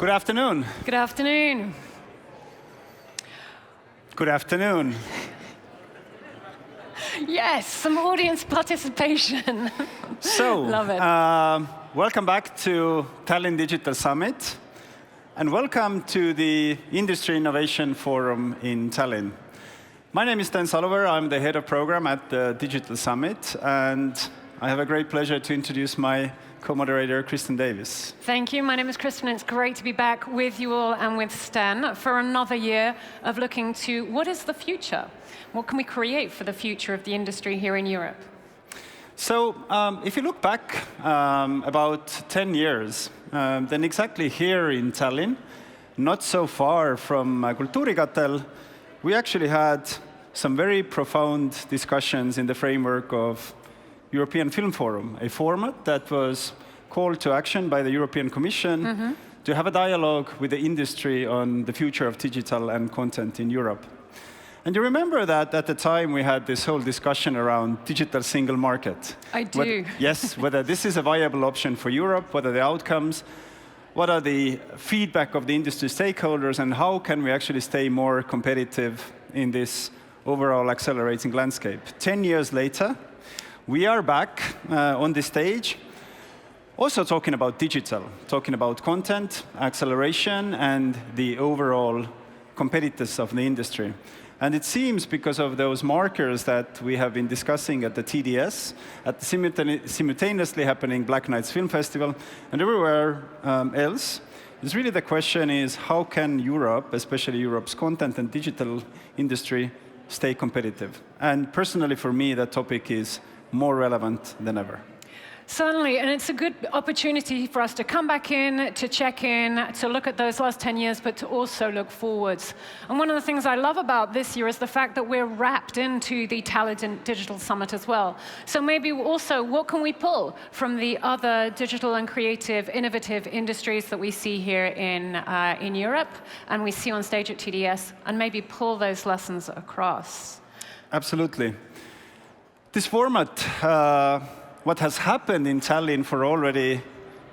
Good afternoon. Good afternoon. Good afternoon. Yes, some audience participation. So, Love it. Welcome back to Tallinn Digital Summit, and welcome to the Industry Innovation Forum in Tallinn. My name is Saluveer. I'm the head of program at the Digital Summit, and I have a great pleasure to introduce my co-moderator, Kristen Davis. Thank you. My name is Kristen. It's great to be back with you all and with Sten for another year of looking to what is the future? What can we create for the future of the industry here in Europe? So, if you look back about 10 years, then exactly here in Tallinn, not so far from Kultuurikatel, we actually had some very profound discussions in the framework of European Film Forum, a format that was called to action by the European Commission to have a dialogue with the industry on the future of digital and content in Europe. And you remember that at the time we had this whole discussion around digital single market. I do. Yes, whether this is a viable option for Europe, what are the outcomes, what are the feedback of the industry stakeholders, and how can we actually stay more competitive in this overall accelerating landscape. 10 years later, we are back on the stage, also talking about digital, talking about content, acceleration, and the overall competitiveness of the industry. And it seems because of those markers that we have been discussing at the TDS, at the simultaneously happening Black Nights Film Festival, and everywhere else, it's really the question is how can Europe, especially Europe's content and digital industry, stay competitive? And personally for me, that topic is more relevant than ever. Certainly, and it's a good opportunity for us to come back in, to check in, to look at those last 10 years, but to also look forwards. And one of the things I love about this year is the fact that we're wrapped into the Tallinn Digital Summit as well. So maybe also, what can we pull from the other digital and creative, innovative industries that we see here in Europe, and we see on stage at TDS, and maybe pull those lessons across? Absolutely. This format, what has happened in Tallinn for already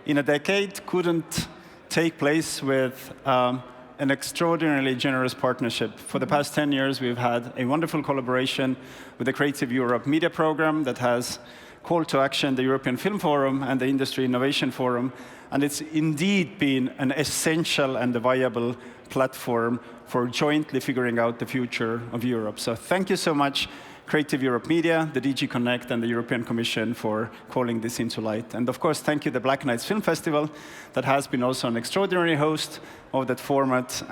in a decade couldn't take place with an extraordinarily generous partnership. For the past 10 years, we've had a wonderful collaboration with the Creative Europe Media Program that has called to action the European Film Forum and the Industry Innovation Forum. And it's indeed been an essential and a viable platform for jointly figuring out the future of Europe. So thank you so much, Creative Europe Media, the DG Connect, and the European Commission for calling this into light. And of course, thank you the Black Nights Film Festival that has been also an extraordinary host of that format,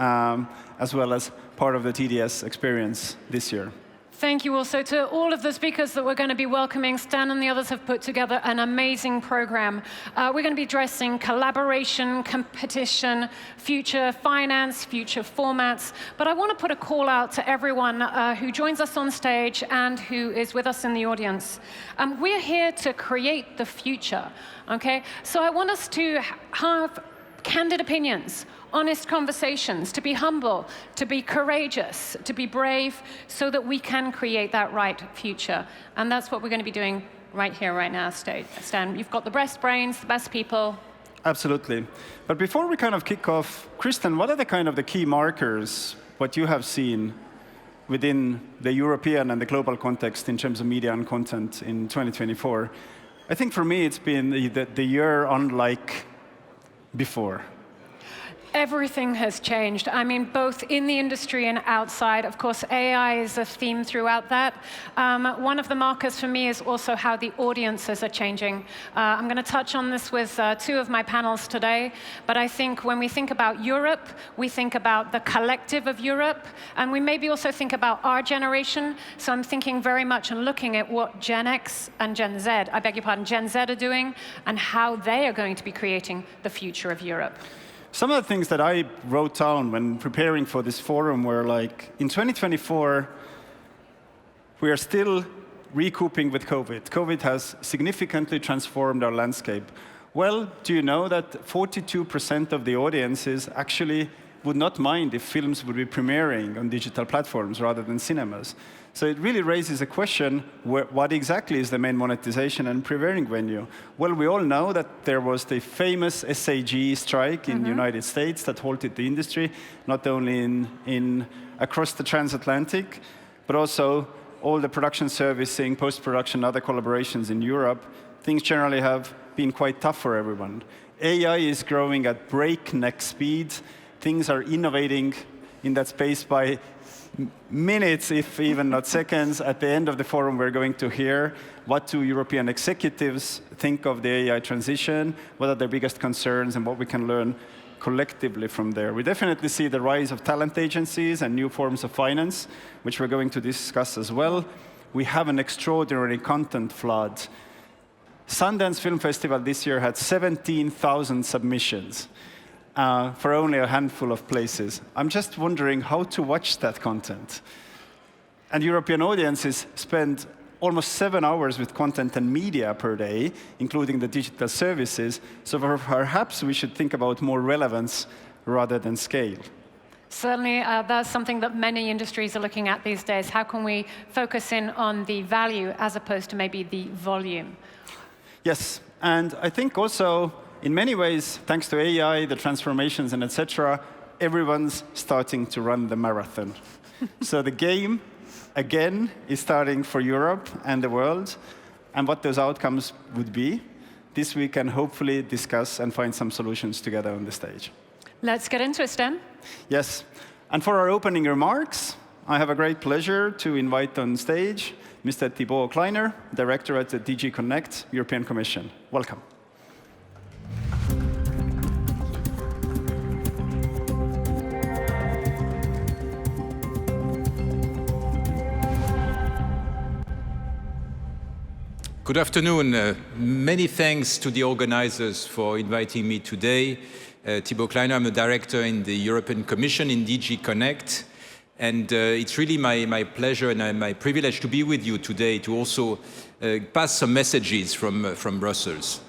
as well as part of the TDS experience this year. Thank you also to all of the speakers that we're going to be welcoming. Stan and the others have put together an amazing program. We're going to be addressing collaboration, competition, future finance, future formats. But I want to put a call out to everyone who joins us on stage and who is with us in the audience. We're here to create the future, okay? So I want us to have candid opinions, honest conversations, to be humble, to be courageous, to be brave, so that we can create that right future. And that's what we're going to be doing right here, right now, Stan. You've got the best brains, the best people. Absolutely. But before we kind of kick off, Kristen, what are the kind of the key markers, what you have seen within the European and the global context in terms of media and content in 2024? I think for me, it's been the year unlike before. Everything has changed. I mean, both in the industry and outside. Of course, AI is a theme throughout that. One of the markers for me is also how the audiences are changing. I'm going to touch on this with two of my panels today. But I think when we think about Europe, we think about the collective of Europe. And we maybe also think about our generation. So I'm thinking very much and looking at what Gen X and Gen Z, I beg your pardon, Gen Z are doing, and how they are going to be creating the future of Europe. Some of the things that I wrote down when preparing for this forum were like, in 2024, we are still recouping with COVID. COVID has significantly transformed our landscape. Well, do you know that 42% of the audience is actually would not mind if films would be premiering on digital platforms rather than cinemas. So it really raises a question, what exactly is the main monetization and premiering venue? Well, we all know that there was the famous SAG strike in the United States that halted the industry, not only across the transatlantic, but also all the production servicing, post-production, other collaborations in Europe. Things generally have been quite tough for everyone. AI is growing at breakneck speed. Things are innovating in that space by minutes, if even not seconds. At the end of the forum, we're going to hear what do European executives think of the AI transition, what are their biggest concerns, and what we can learn collectively from there. We definitely see the rise of talent agencies and new forms of finance, which we're going to discuss as well. We have an extraordinary content flood. Sundance Film Festival this year had 17,000 submissions for only a handful of places. I'm just wondering how to watch that content. And European audiences spend almost 7 hours with content and media per day, including the digital services. So perhaps we should think about more relevance rather than scale. Certainly, that's something that many industries are looking at these days. How can we focus in on the value as opposed to maybe the volume? Yes, and I think also, in many ways, thanks to AI, the transformations and etc., everyone's starting to run the marathon. So the game, again, is starting for Europe and the world, and what those outcomes would be. This we can hopefully discuss and find some solutions together on the stage. Let's get into it, Sten. Yes, and for our opening remarks, I have a great pleasure to invite on stage Mr. Thibaut Kleiner, Director at the DG CONNECT, European Commission. Welcome. Good afternoon. Many thanks to the organizers for inviting me today. Thibaut Kleiner, I'm a director in the European Commission in DG CONNECT. And it's really my pleasure and my privilege to be with you today to also pass some messages from Brussels.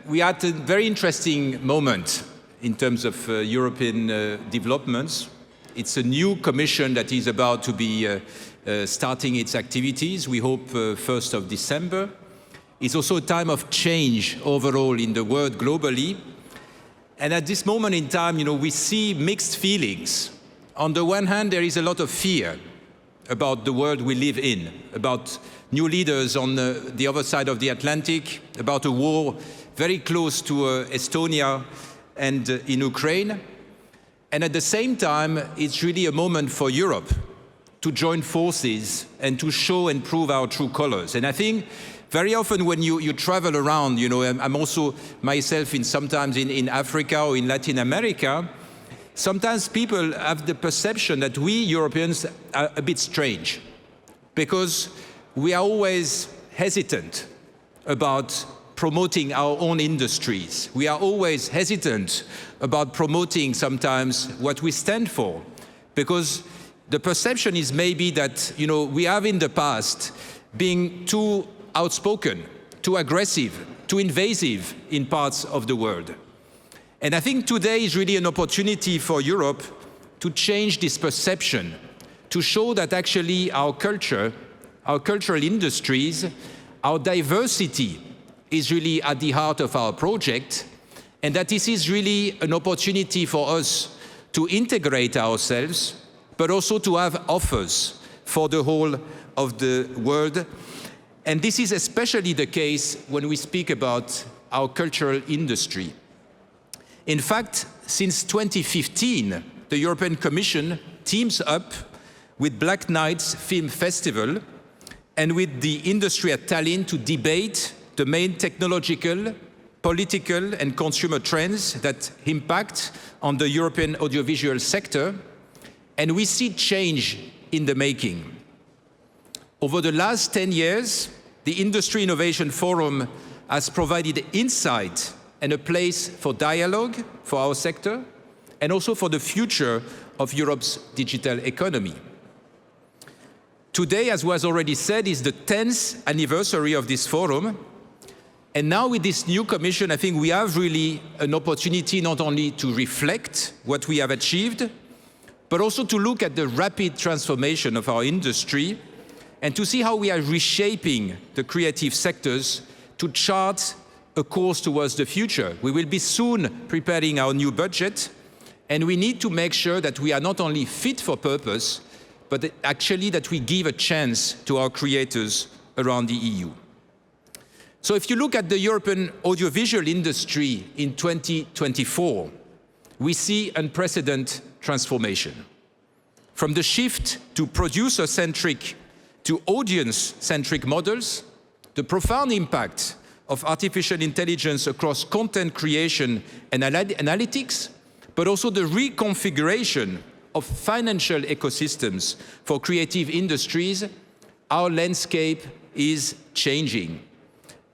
We are at a very interesting moment in terms of European developments. It's a new commission that is about to be starting its activities, we hope 1st of December. It's also a time of change overall in the world globally. And at this moment in time, we see mixed feelings. On the one hand, there is a lot of fear about the world we live in, about new leaders on the other side of the Atlantic, about a war very close to Estonia and in Ukraine. And at the same time, it's really a moment for Europe to join forces and to show and prove our true colors. And I think very often when you travel around, I'm also myself sometimes in Africa or in Latin America, sometimes people have the perception that we Europeans are a bit strange because we are always hesitant about promoting our own industries. We are always hesitant about promoting sometimes what we stand for because the perception is maybe that we have in the past been too outspoken, too aggressive, too invasive in parts of the world. And I think today is really an opportunity for Europe to change this perception, to show that actually our culture, our cultural industries, our diversity is really at the heart of our project, and that this is really an opportunity for us to integrate ourselves, but also to have offers for the whole of the world. And this is especially the case when we speak about our cultural industry. In fact, since 2015, the European Commission teams up with Black Nights Film Festival and with the industry at Tallinn to debate the main technological, political and consumer trends that impact on the European audiovisual sector. And we see change in the making. Over the last 10 years, the Industry Innovation Forum has provided insight and a place for dialogue for our sector, and also for the future of Europe's digital economy. Today, as was already said, is the 10th anniversary of this forum, And now with this new Commission, I think we have really an opportunity not only to reflect what we have achieved, but also to look at the rapid transformation of our industry and to see how we are reshaping the creative sectors to chart a course towards the future. We will be soon preparing our new budget, and we need to make sure that we are not only fit for purpose, but that actually that we give a chance to our creators around the EU. So if you look at the European audiovisual industry in 2024, we see unprecedented transformation. From the shift to producer-centric to audience-centric models, the profound impact of artificial intelligence across content creation and analytics, but also the reconfiguration of financial ecosystems for creative industries, our landscape is changing.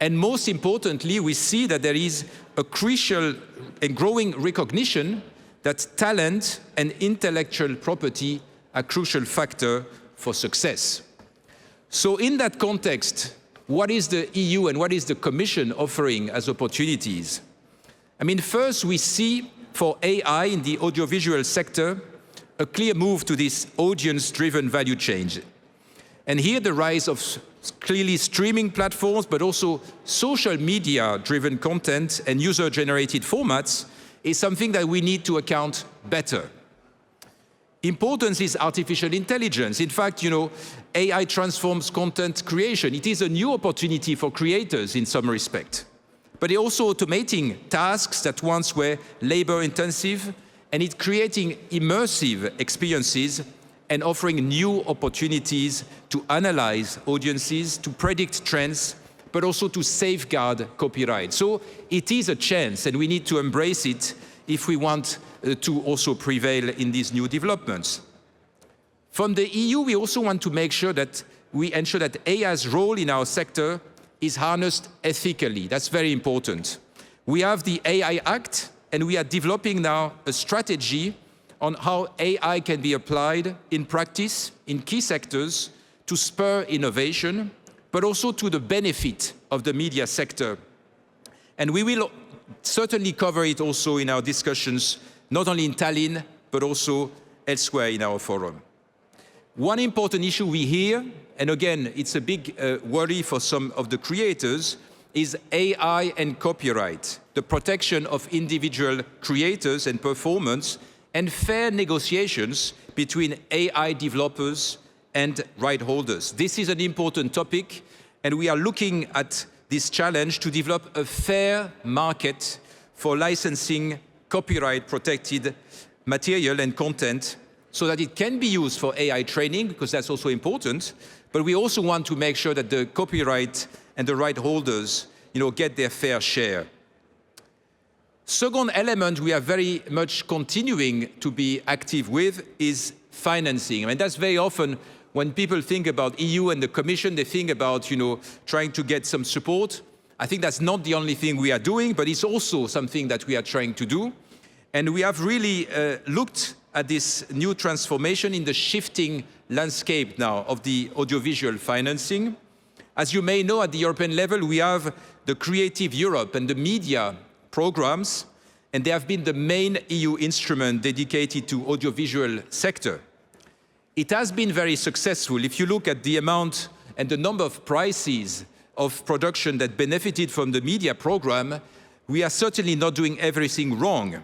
And most importantly, we see that there is a crucial and growing recognition that talent and intellectual property are crucial factor for success. So in that context, what is the EU and what is the Commission offering as opportunities? I mean, first we see for AI in the audiovisual sector a clear move to this audience-driven value chain. And here the rise of clearly streaming platforms, but also social media-driven content and user-generated formats is something that we need to account better. Importance is artificial intelligence. In fact, AI transforms content creation. It is a new opportunity for creators in some respect. But it's also automating tasks that once were labor-intensive, and it's creating immersive experiences and offering new opportunities to analyze audiences, to predict trends, but also to safeguard copyright. So it is a chance, and we need to embrace it if we want to also prevail in these new developments. From the EU, we also want to make sure that we ensure that AI's role in our sector is harnessed ethically. That's very important. We have the AI Act, and we are developing now a strategy on how AI can be applied in practice in key sectors to spur innovation, but also to the benefit of the media sector. And we will certainly cover it also in our discussions, not only in Tallinn, but also elsewhere in our forum. One important issue we hear, and again, it's a big worry for some of the creators, is AI and copyright, the protection of individual creators and performance, and fair negotiations between AI developers and right holders. This is an important topic, and we are looking at this challenge to develop a fair market for licensing copyright-protected material and content so that it can be used for AI training, because that's also important, but we also want to make sure that the copyright and the right holders get their fair share. Second element we are very much continuing to be active with is financing. I mean, that's very often when people think about EU and the Commission, they think about, trying to get some support. I think that's not the only thing we are doing, but it's also something that we are trying to do. And we have really looked at this new transformation in the shifting landscape now of the audiovisual financing. As you may know, at the European level, we have the Creative Europe and the media programs, and they have been the main EU instrument dedicated to audiovisual sector. It has been very successful. If you look at the amount and the number of prizes of production that benefited from the media program, we are certainly not doing everything wrong.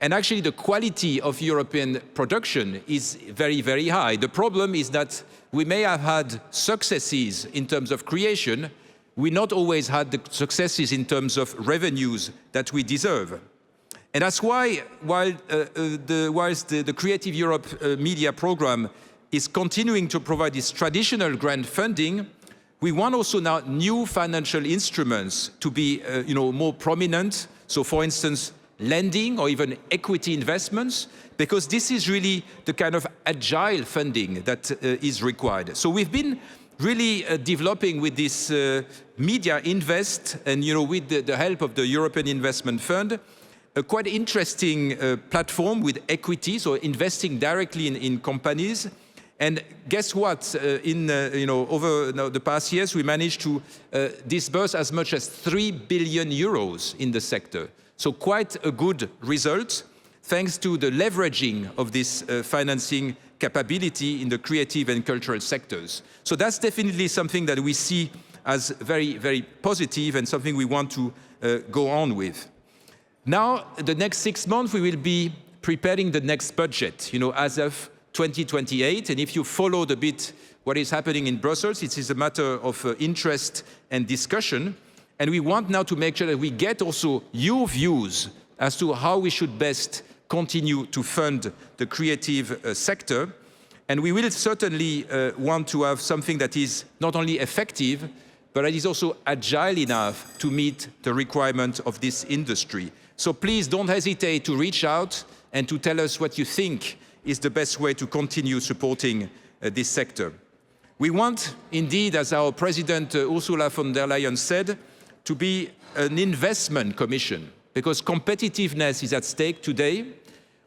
And actually, the quality of European production is very, very high. The problem is that we may have had successes in terms of creation. We not always had the successes in terms of revenues that we deserve. And that's why, whilst the Creative Europe media program is continuing to provide this traditional grant funding, we want also now new financial instruments to be more prominent. So for instance, lending or even equity investments, because this is really the kind of agile funding that is required. So we've been really developing with this Media Invest and with the help of the European Investment Fund, a quite interesting platform with equity, so investing directly in companies. And guess what? Over the past years, we managed to disburse as much as 3 billion euros in the sector. So quite a good result, thanks to the leveraging of this financing capability in the creative and cultural sectors. So that's definitely something that we see as very, very positive and something we want to go on with. Now, the next 6 months, we will be preparing the next budget, as of 2028. And if you followed a bit what is happening in Brussels, it is a matter of interest and discussion. And we want now to make sure that we get also your views as to how we should best continue to fund the creative sector. And we will certainly want to have something that is not only effective, but that is also agile enough to meet the requirement of this industry. So please don't hesitate to reach out and to tell us what you think is the best way to continue supporting this sector. We want, indeed, as our President Ursula von der Leyen said, to be an investment commission, because competitiveness is at stake today.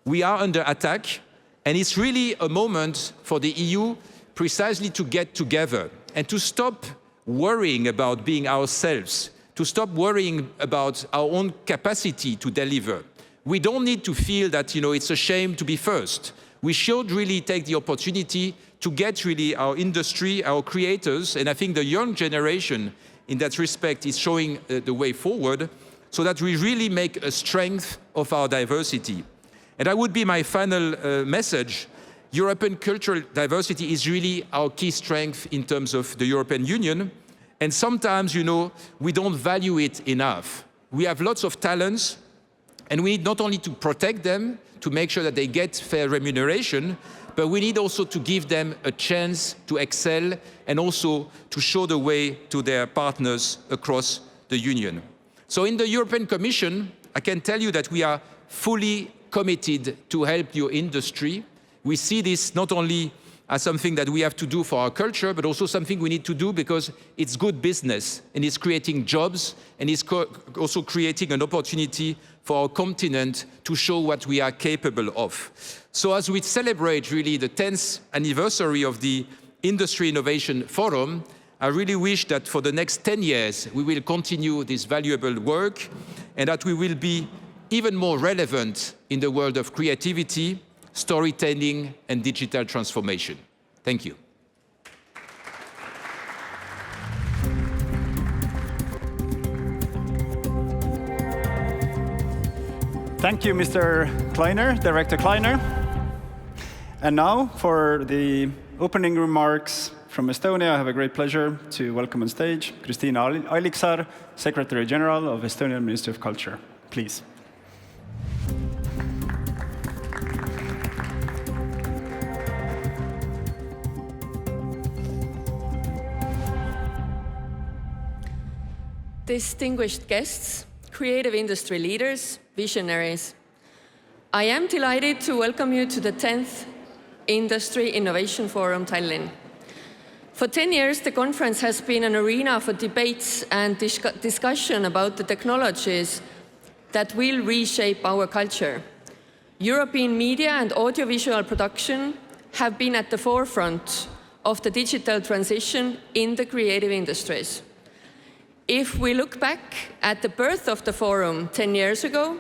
We are under attack, and it's really a moment for the EU precisely to get together and to stop worrying about being ourselves, to stop worrying about our own capacity to deliver. We don't need to feel that, it's a shame to be first. We should really take the opportunity to get really our industry, our creators, and I think the young generation in that respect is showing the way forward, so that we really make a strength of our diversity. And that would be my final message. European cultural diversity is really our key strength in terms of the European Union. And sometimes, we don't value it enough. We have lots of talents, and we need not only to protect them, to make sure that they get fair remuneration, but we need also to give them a chance to excel and also to show the way to their partners across the Union. So in the European Commission, I can tell you that we are fully committed to help your industry. We see this not only as something that we have to do for our culture, but also something we need to do because it's good business and it's creating jobs and it's also creating an opportunity for our continent to show what we are capable of. So as we celebrate really the 10th anniversary of the Industry Innovation Forum, I really wish that for the next 10 years, we will continue this valuable work and that we will be even more relevant in the world of creativity, storytelling, and digital transformation. Thank you. Thank you, Mr. Kleiner, Director Kleiner. And now, for the opening remarks from Estonia, I have a great pleasure to welcome on stage Kristiina Alliksaar, Secretary General of Estonian Ministry of Culture. Please. Distinguished guests, creative industry leaders, visionaries, I am delighted to welcome you to the 10th Industry Innovation Forum, Tallinn. For 10 years, the conference has been an arena for debates and discussion about the technologies that will reshape our culture. European media and audiovisual production have been at the forefront of the digital transition in the creative industries. If we look back at the birth of the forum 10 years ago,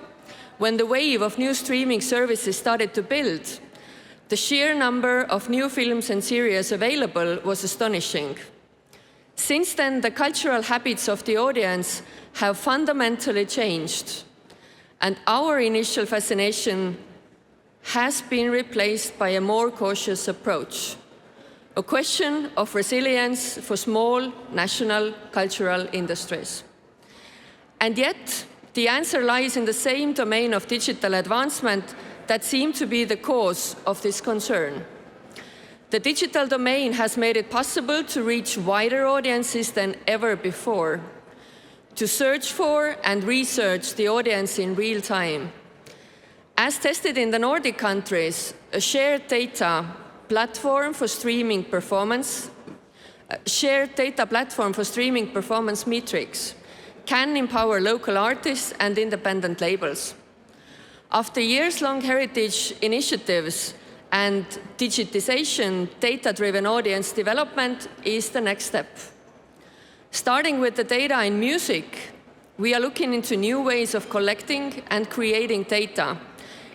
when the wave of new streaming services started to build, the sheer number of new films and series available was astonishing. Since then, the cultural habits of the audience have fundamentally changed, and our initial fascination has been replaced by a more cautious approach, a question of resilience for small national cultural industries. And yet, the answer lies in the same domain of digital advancement that seemed to be the cause of this concern. The digital domain has made it possible to reach wider audiences than ever before, to search for and research the audience in real time. As tested in the Nordic countries, a shared data platform for streaming performance metrics can empower local artists and independent labels. After years-long heritage initiatives and digitization, data-driven audience development is the next step. Starting with the data in music, we are looking into new ways of collecting and creating data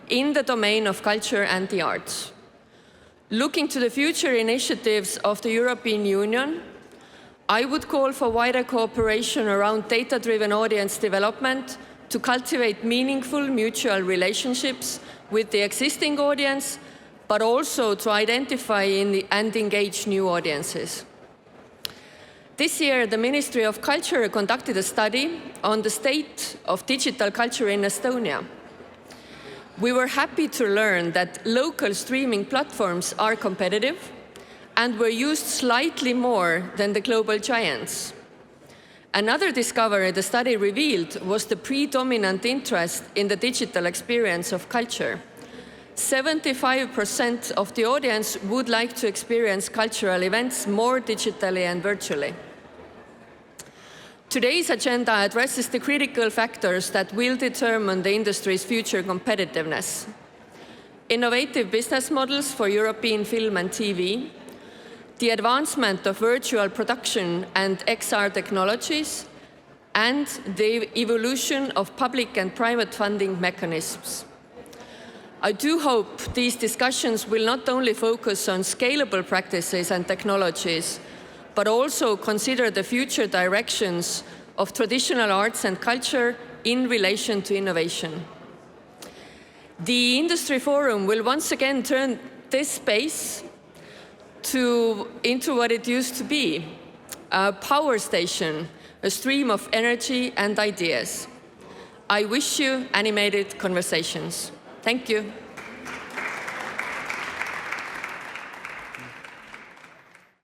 in the domain of culture and the arts. Looking to the future initiatives of the European Union, I would call for wider cooperation around data-driven audience development to cultivate meaningful mutual relationships with the existing audience, but also to identify and engage new audiences. This year, the Ministry of Culture conducted a study on the state of digital culture in Estonia. We were happy to learn that local streaming platforms are competitive and were used slightly more than the global giants. Another discovery the study revealed was the predominant interest in the digital experience of culture. 75% of the audience would like to experience cultural events more digitally and virtually. Today's agenda addresses the critical factors that will determine the industry's future competitiveness. Innovative business models for European film and TV, the advancement of virtual production and XR technologies, and the evolution of public and private funding mechanisms. I do hope these discussions will not only focus on scalable practices and technologies, but also consider the future directions of traditional arts and culture in relation to innovation. The Industry Forum will once again turn this space into what it used to be, a power station, a stream of energy and ideas. I wish you animated conversations. Thank you.